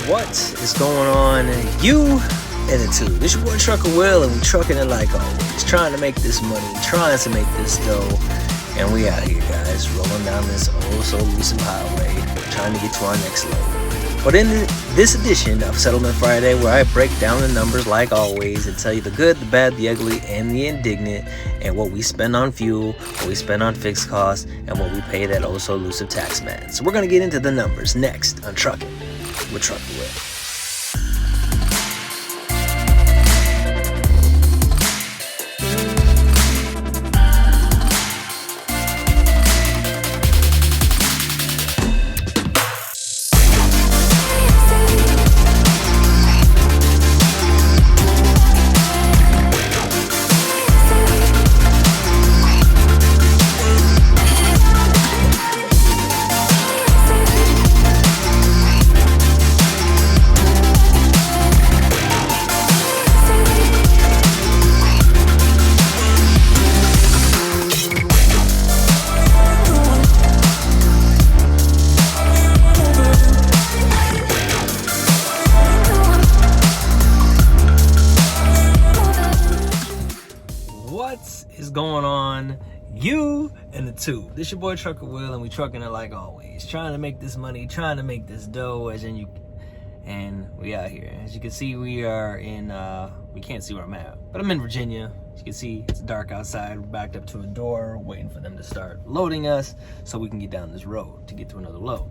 What is going on? You and the two. This your boy Trucker Will, and we trucking it like always. Trying to make this money, trying to make this dough, and we out here, guys, rolling down this oh so elusive highway, trying to get to our next load. But in this edition of Settlement Friday, where I break down the numbers like always and tell you the good, the bad, the ugly, and the indignant, and what we spend on fuel, what we spend on fixed costs, and what we pay that oh so elusive tax man. So we're gonna get into the numbers next on Trucking with Trucker Will. Going on, you and the two. This your boy Trucker Will, and we trucking it like always, trying to make this money, trying to make this dough, and we out here. As you can see, we are in we can't see where I'm at, but I'm in Virginia. As you can see, it's dark outside. We're backed up to a door waiting for them to start loading us so we can get down this road to get to another load.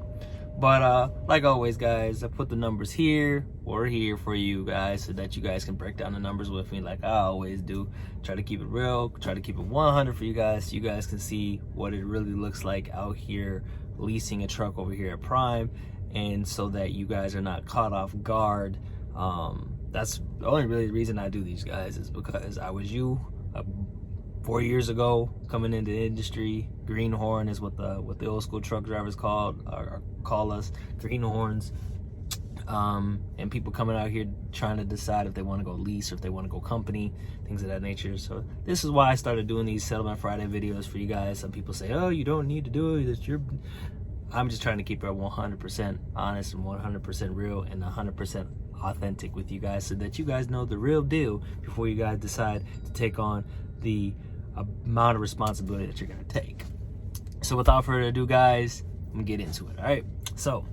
But like always, guys, I put the numbers here or here for you guys so that you guys can break down the numbers with me like I always do. Try to keep it real, try to keep it 100 for you guys so you guys can see what it really looks like out here leasing a truck over here at Prime, and so that you guys are not caught off guard. That's the only really reason I do these, guys, is because I was you 4 years ago coming into the industry. Greenhorn is what the old school truck drivers call us, greenhorns. And people coming out here trying to decide if they want to go lease or if they want to go company, things of that nature. So this is why I started doing these Settlement Friday videos for you guys. Some people say, oh, you don't need to do it, I'm just trying to keep it 100% honest and 100% real and 100% authentic with you guys, so that you guys know the real deal before you guys decide to take on the amount of responsibility that you're going to take. So without further ado, guys, I'm gonna get into it. All right, so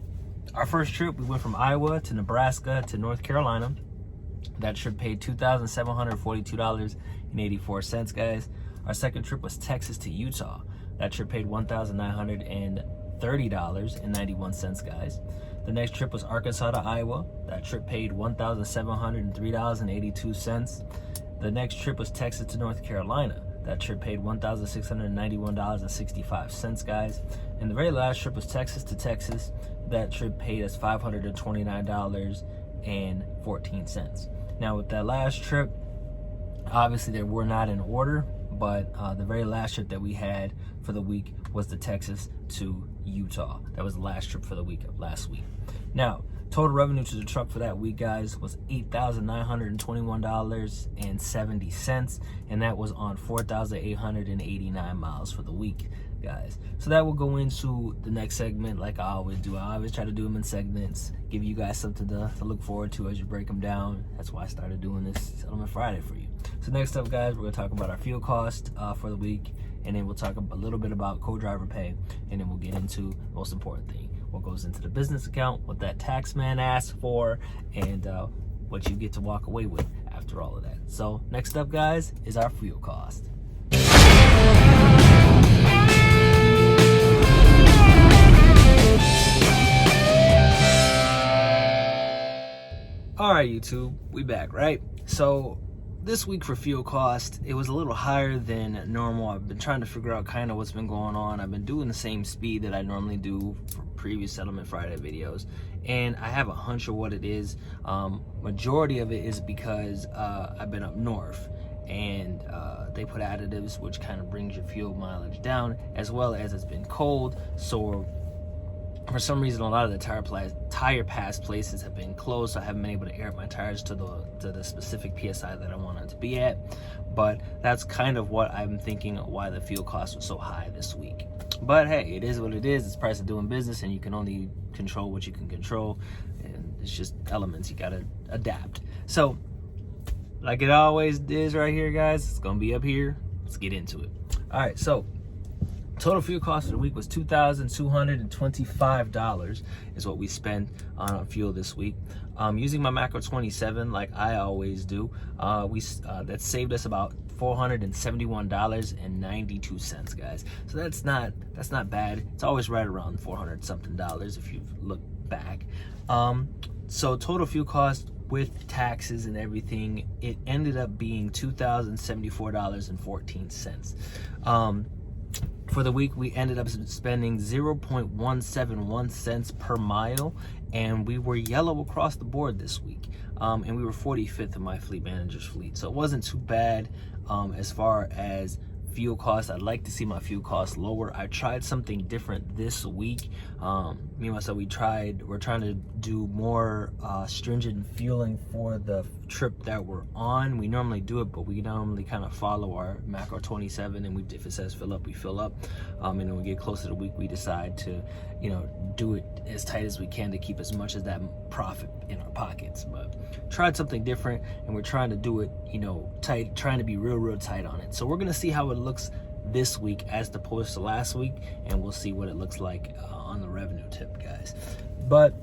our first trip, we went from Iowa to Nebraska to North Carolina. That trip paid $2,742.84, guys. Our second trip was Texas to Utah. That trip paid $1,930.91, guys. The next trip was Arkansas to Iowa. That trip paid $1,703.82. The next trip was Texas to North Carolina. That trip paid $1,691.65, guys. And the very last trip was Texas to Texas. That trip paid us $529.14. Now, with that last trip, obviously they were not in order, but the very last trip that we had for the week was the Texas to Utah. That was the last trip for the week of last week. Now, total revenue to the truck for that week, guys, was $8,921.70, and that was on 4,889 miles for the week, guys. So that will go into the next segment like I always do. I always try to do them in segments, give you guys something to look forward to as you break them down. That's why I started doing this Settlement Friday for you. So next up, guys, we're going to talk about our fuel cost for the week, and then we'll talk a little bit about co-driver pay, and then we'll get into the most important thing, what goes into the business account, what that tax man asks for, and what you get to walk away with after all of that. So next up, guys, is our fuel cost. All right, YouTube, we back, right? So this week for fuel cost, it was a little higher than normal. I've been trying to figure out kind of what's been going on. I've been doing the same speed that I normally do for previous Settlement Friday videos, and I have a hunch of what it is. Majority of it is because I've been up north, and they put additives which kind of brings your fuel mileage down, as well as it's been cold. So for some reason, a lot of the tire pass places have been closed, so I haven't been able to air up my tires to the specific PSI that I want it to be at. But that's kind of what I'm thinking why the fuel cost was so high this week. But hey, it is what it is. It's price of doing business, and you can only control what you can control, and it's just elements. You gotta adapt. So, like it always is right here, guys, it's gonna be up here. Let's get into it. All right, so total fuel cost for the week was $2,225 is what we spent on fuel this week. Using my macro 27, like I always do, that saved us about $471.92, guys. So that's not bad. It's always right around $400 something if you look back. So total fuel cost with taxes and everything, it ended up being $2,074.14. For the week, we ended up spending 0.171 cents per mile, and we were yellow across the board this week. And we were 45th in my fleet manager's fleet, so it wasn't too bad as far as fuel costs. I'd like to see my fuel costs lower. I tried something different this week. Me and myself, we're trying to do more stringent fueling for the trip that we're on. We normally do it, but we normally kind of follow our macro 27, and if it says fill up, we fill up. And when we get closer to the week, we decide to, do it as tight as we can to keep as much of that profit in our pockets. But tried something different, and we're trying to do it, tight, trying to be real tight on it. So we're gonna see how it looks this week as opposed to last week, and we'll see what it looks like on the revenue tip, guys. But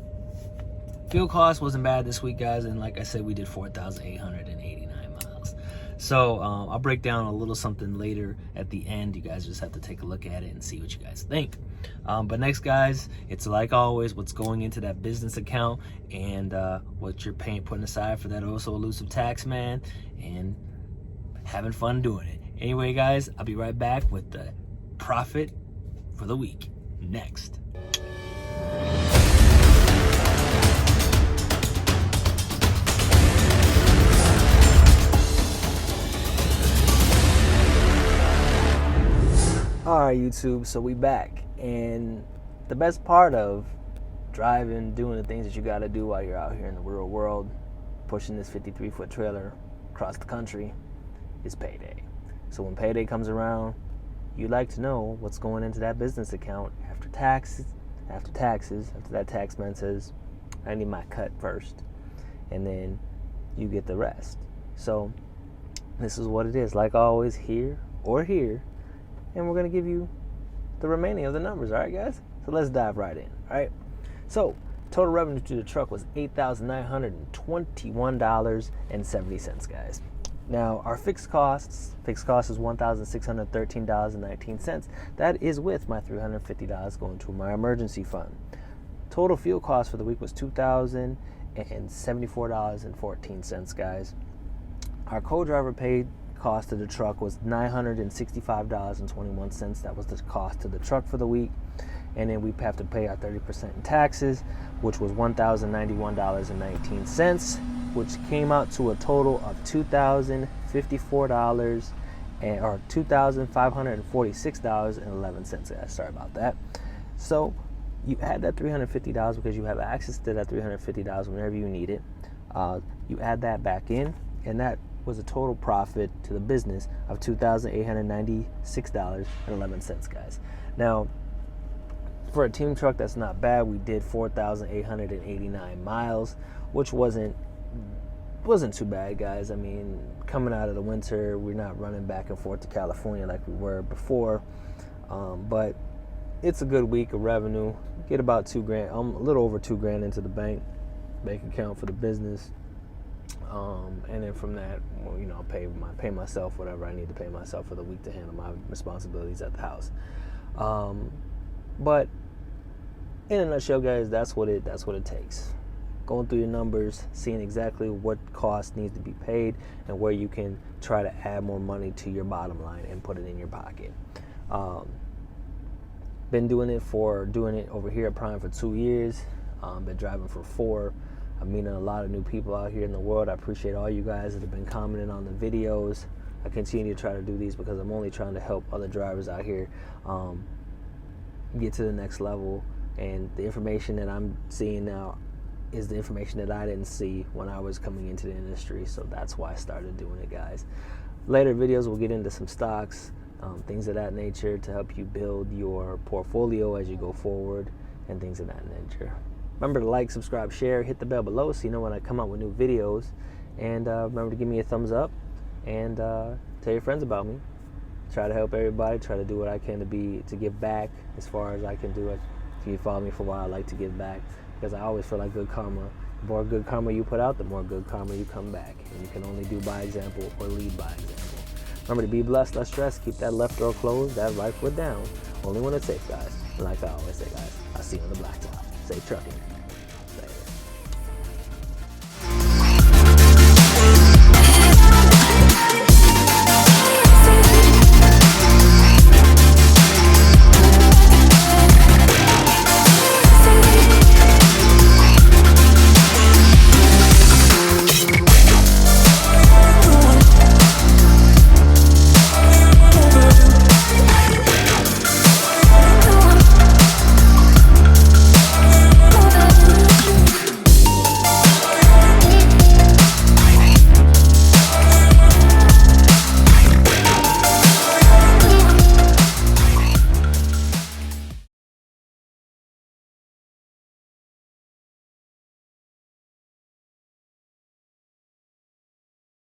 fuel cost wasn't bad this week, guys, and like I said, we did 4,889 miles. So I'll break down a little something later at the end. You guys just have to take a look at it and see what you guys think. But next, guys, it's like always, what's going into that business account and what you're putting aside for that also elusive tax man, and having fun doing it. Anyway, guys, I'll be right back with the profit for the week next. All right, YouTube, so we back, and the best part of driving, doing the things that you got to do while you're out here in the real world, pushing this 53-foot trailer across the country, is payday. So when payday comes around, you like to know what's going into that business account after taxes, after that tax man says, I need my cut first, and then you get the rest. So this is what it is, like always, here or here, and we're going to give you the remaining of the numbers, all right, guys? So let's dive right in, all right? So total revenue to the truck was $8,921.70, guys. Now, our fixed cost is $1,613.19. That is with my $350 going to my emergency fund. Total fuel cost for the week was $2,074.14, guys. Our co-driver paid cost of the truck was $965.21. That was the cost to the truck for the week. And then we have to pay our 30% in taxes, which was $1,091.19, which came out to a total of $2,054 or $2,546.11, guys. Sorry about that. So you add that $350 because you have access to that $350 whenever you need it. You add that back in, and that was a total profit to the business of $2,896.11, guys. Now, for a team truck, that's not bad. We did 4,889 miles, which wasn't too bad, guys. I mean, coming out of the winter, we're not running back and forth to California like we were before, but it's a good week of revenue. Get about $2,000, a little over $2,000 into the bank account for the business. And then from that, well, pay myself whatever I need to pay myself for the week to handle my responsibilities at the house. But in a nutshell, guys, that's what it takes. Going through your numbers, seeing exactly what cost needs to be paid, and where you can try to add more money to your bottom line and put it in your pocket. Been doing it over here at Prime for 2 years. Been driving for 4. I'm meeting a lot of new people out here in the world. I appreciate all you guys that have been commenting on the videos. I continue to try to do these because I'm only trying to help other drivers out here get to the next level. And the information that I'm seeing now is the information that I didn't see when I was coming into the industry. So that's why I started doing it, guys. Later videos, we'll get into some stocks, things of that nature to help you build your portfolio as you go forward, and things of that nature. Remember to like, subscribe, share, hit the bell below so you know when I come out with new videos. And remember to give me a thumbs up, and tell your friends about me. Try to help everybody, try to do what I can to give back as far as I can do it. If you follow me for a while, I like to give back, because I always feel like good karma. The more good karma you put out, the more good karma you come back. And you can only do by example or lead by example. Remember to be blessed, less stressed, keep that left door closed, that right foot down. Only when it's safe, guys. And like I always say, guys, I'll see you on the blacktop. Safe trucking.